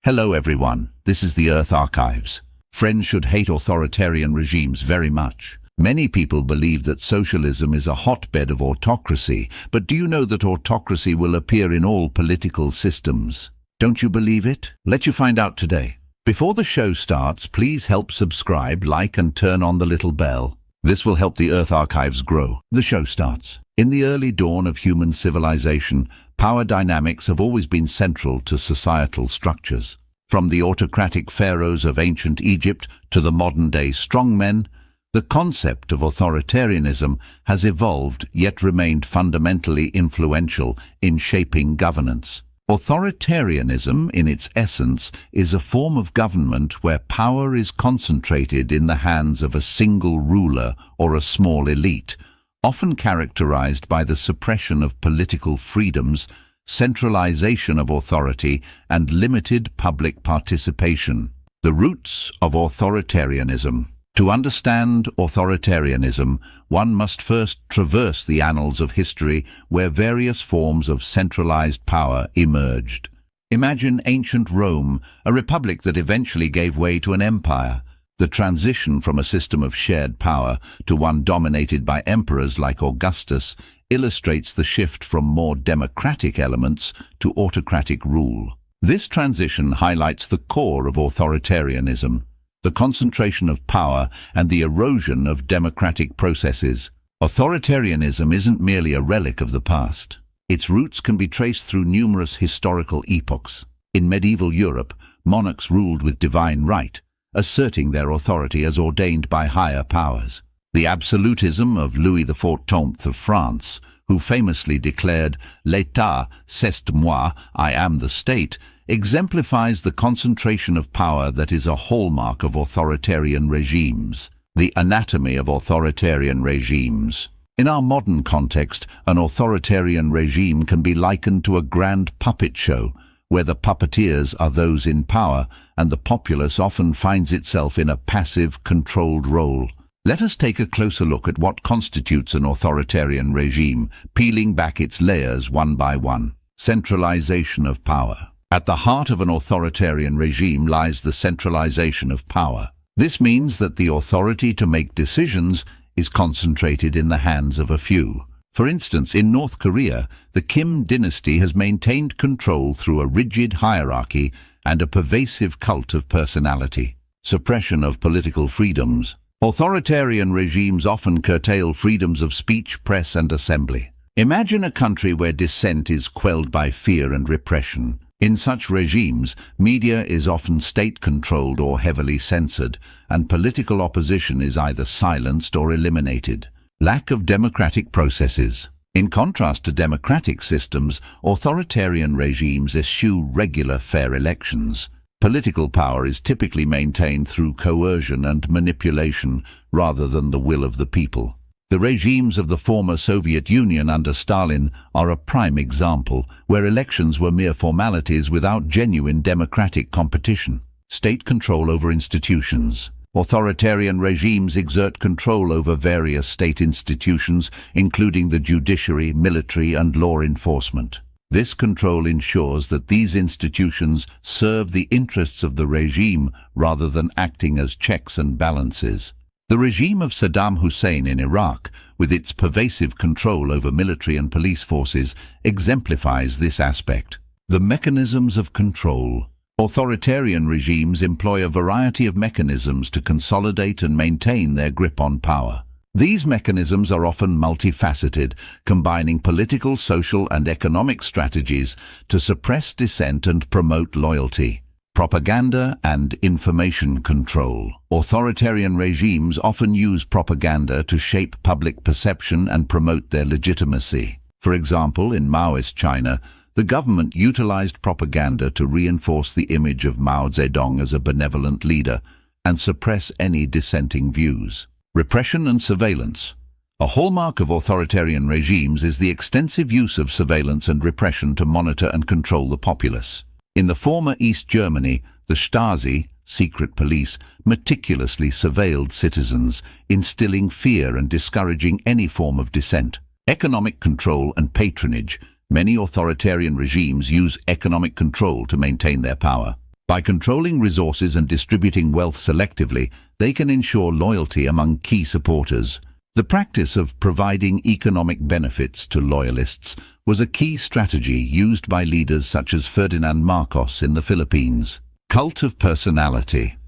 Hello everyone, this is the Earth Archives. Friends should hate authoritarian regimes very much. Many people believe that socialism is a hotbed of autocracy, but do you know that autocracy will appear in all political systems? Don't you believe it? Let you find out today. Before the show starts, please help subscribe, like and turn on the little bell. This will help the Earth Archives grow. The show starts. In the early dawn of human civilization, power dynamics have always been central to societal structures. From the autocratic pharaohs of ancient Egypt to the modern-day strongmen, the concept of authoritarianism has evolved yet remained fundamentally influential in shaping governance. Authoritarianism, in its essence, is a form of government where power is concentrated in the hands of a single ruler or a small elite, often characterized by the suppression of political freedoms, centralization of authority, and limited public participation. The roots of authoritarianism. To understand authoritarianism, one must first traverse the annals of history where various forms of centralized power emerged. Imagine ancient Rome, a republic that eventually gave way to an empire. The transition from a system of shared power to one dominated by emperors like Augustus illustrates the shift from more democratic elements to autocratic rule. This transition highlights the core of authoritarianism, the concentration of power and the erosion of democratic processes. Authoritarianism isn't merely a relic of the past. Its roots can be traced through numerous historical epochs. In medieval Europe, monarchs ruled with divine right, asserting their authority as ordained by higher powers. The absolutism of Louis XIV of France, who famously declared "L'État, c'est moi, I am the state," exemplifies the concentration of power that is a hallmark of authoritarian regimes. The anatomy of authoritarian regimes. In our modern context, an authoritarian regime can be likened to a grand puppet show, where the puppeteers are those in power and the populace often finds itself in a passive, controlled role. Let us take a closer look at what constitutes an authoritarian regime, peeling back its layers one by one. Centralization of power. At the heart of an authoritarian regime lies the centralization of power. This means that the authority to make decisions is concentrated in the hands of a few. For instance, in North Korea, the Kim dynasty has maintained control through a rigid hierarchy and a pervasive cult of personality. Suppression of political freedoms. Authoritarian regimes often curtail freedoms of speech, press, and assembly. Imagine a country where dissent is quelled by fear and repression. In such regimes, media is often state-controlled or heavily censored, and political opposition is either silenced or eliminated. Lack of democratic processes. In contrast to democratic systems, authoritarian regimes eschew regular fair elections. Political power is typically maintained through coercion and manipulation rather than the will of the people. The regimes of the former Soviet Union under Stalin are a prime example, where elections were mere formalities without genuine democratic competition. State control over institutions. Authoritarian regimes exert control over various state institutions, including the judiciary, military, and law enforcement. This control ensures that these institutions serve the interests of the regime rather than acting as checks and balances. The regime of Saddam Hussein in Iraq, with its pervasive control over military and police forces, exemplifies this aspect. The mechanisms of control. Authoritarian regimes employ a variety of mechanisms to consolidate and maintain their grip on power. These mechanisms are often multifaceted, combining political, social, and economic strategies to suppress dissent and promote loyalty. Propaganda and information control. Authoritarian regimes often use propaganda to shape public perception and promote their legitimacy. For example, in Maoist China, the government utilized propaganda to reinforce the image of Mao Zedong as a benevolent leader and suppress any dissenting views. Repression and surveillance. A hallmark of authoritarian regimes is the extensive use of surveillance and repression to monitor and control the populace. In the former East Germany, the Stasi, secret police, meticulously surveilled citizens, instilling fear and discouraging any form of dissent. Economic control and patronage. Many authoritarian regimes use economic control to maintain their power. By controlling resources and distributing wealth selectively, they can ensure loyalty among key supporters. The practice of providing economic benefits to loyalists was a key strategy used by leaders such as Ferdinand Marcos in the Philippines. Cult of personality.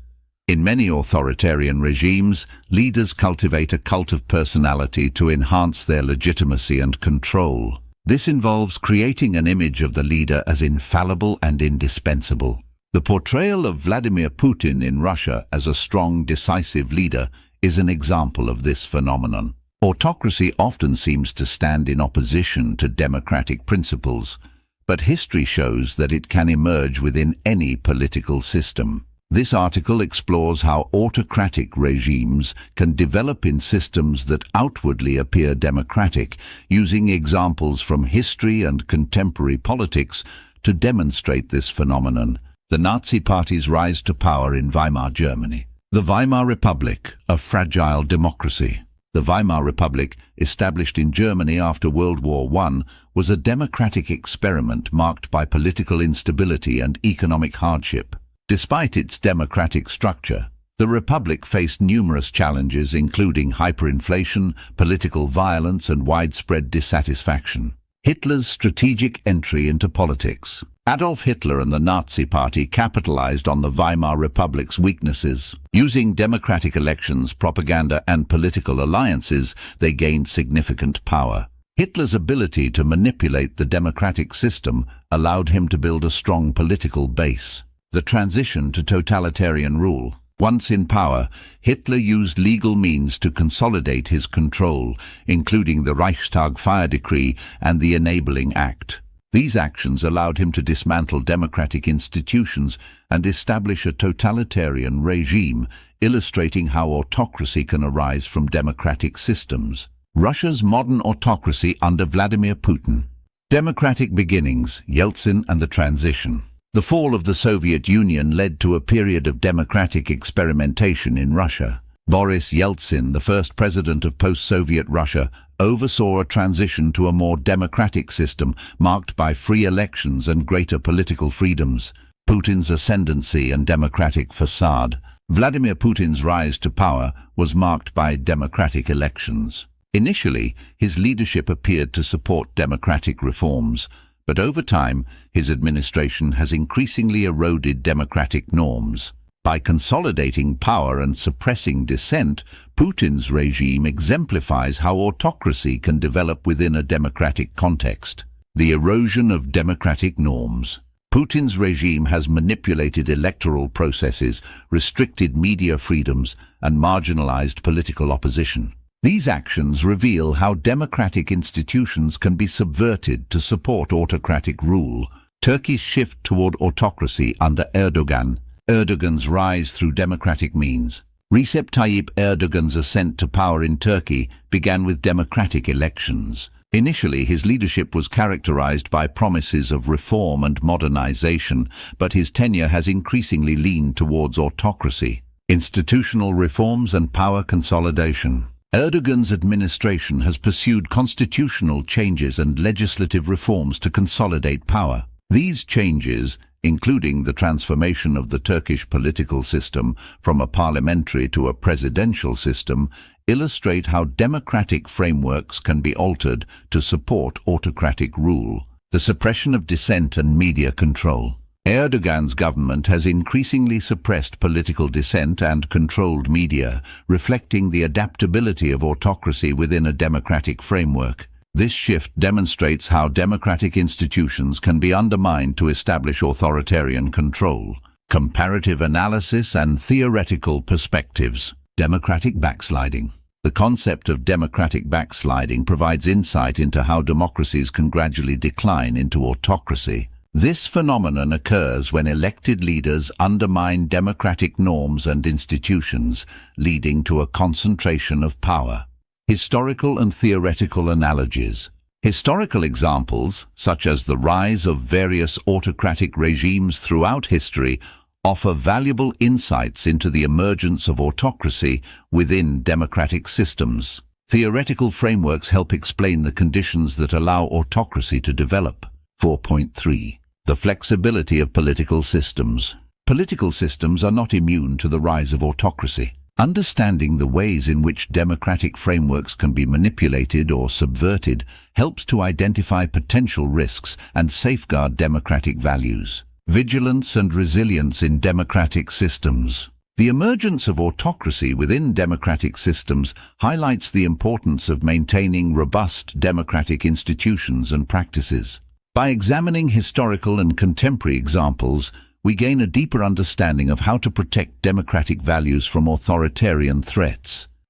In many authoritarian regimes, leaders cultivate a cult of personality to enhance their legitimacy and control. This involves creating an image of the leader as infallible and indispensable. The portrayal of Vladimir Putin in Russia as a strong, decisive leader is an example of this phenomenon. Autocracy often seems to stand in opposition to democratic principles, but history shows that it can emerge within any political system. This article explores how autocratic regimes can develop in systems that outwardly appear democratic, using examples from history and contemporary politics to demonstrate this phenomenon. The Nazi Party's rise to power in Weimar Germany. The Weimar Republic, a fragile democracy. The Weimar Republic, established in Germany after World War I, was a democratic experiment marked by political instability and economic hardship. Despite its democratic structure, the Republic faced numerous challenges including hyperinflation, political violence and widespread dissatisfaction. Hitler's strategic entry into politics. Adolf Hitler and the Nazi Party capitalized on the Weimar Republic's weaknesses. Using democratic elections, propaganda and political alliances, they gained significant power. Hitler's ability to manipulate the democratic system allowed him to build a strong political base. The transition to totalitarian rule. Once in power, Hitler used legal means to consolidate his control, including the Reichstag fire decree and the Enabling Act. These actions allowed him to dismantle democratic institutions and establish a totalitarian regime, illustrating how autocracy can arise from democratic systems. Russia's modern autocracy under Vladimir Putin. Democratic beginnings, Yeltsin and the transition. The fall of the Soviet Union led to a period of democratic experimentation in Russia. Boris Yeltsin, the first president of post-Soviet Russia, oversaw a transition to a more democratic system marked by free elections and greater political freedoms. Putin's ascendancy and democratic facade. Vladimir Putin's rise to power was marked by democratic elections. Initially, his leadership appeared to support democratic reforms, but over time, his administration has increasingly eroded democratic norms. By consolidating power and suppressing dissent, Putin's regime exemplifies how autocracy can develop within a democratic context. The erosion of democratic norms. Putin's regime has manipulated electoral processes, restricted media freedoms, and marginalized political opposition. These actions reveal how democratic institutions can be subverted to support autocratic rule. Turkey's shift toward autocracy under Erdogan. Erdogan's rise through democratic means. Recep Tayyip Erdogan's ascent to power in Turkey began with democratic elections. Initially, his leadership was characterized by promises of reform and modernization, but his tenure has increasingly leaned towards autocracy. Institutional reforms and power consolidation. Erdogan's administration has pursued constitutional changes and legislative reforms to consolidate power. These changes, including the transformation of the Turkish political system from a parliamentary to a presidential system, illustrate how democratic frameworks can be altered to support autocratic rule. The suppression of dissent and media control. Erdogan's government has increasingly suppressed political dissent and controlled media, reflecting the adaptability of autocracy within a democratic framework. This shift demonstrates how democratic institutions can be undermined to establish authoritarian control. Comparative analysis and theoretical perspectives. Democratic backsliding. The concept of democratic backsliding provides insight into how democracies can gradually decline into autocracy. This phenomenon occurs when elected leaders undermine democratic norms and institutions, leading to a concentration of power. Historical and theoretical analogies. Historical examples, such as the rise of various autocratic regimes throughout history, offer valuable insights into the emergence of autocracy within democratic systems. Theoretical frameworks help explain the conditions that allow autocracy to develop. 4.3. The flexibility of political systems. Political systems are not immune to the rise of autocracy. Understanding the ways in which democratic frameworks can be manipulated or subverted helps to identify potential risks and safeguard democratic values. Vigilance and resilience in democratic systems. The emergence of autocracy within democratic systems highlights the importance of maintaining robust democratic institutions and practices. By examining historical and contemporary examples, we gain a deeper understanding of how to protect democratic values from authoritarian threats.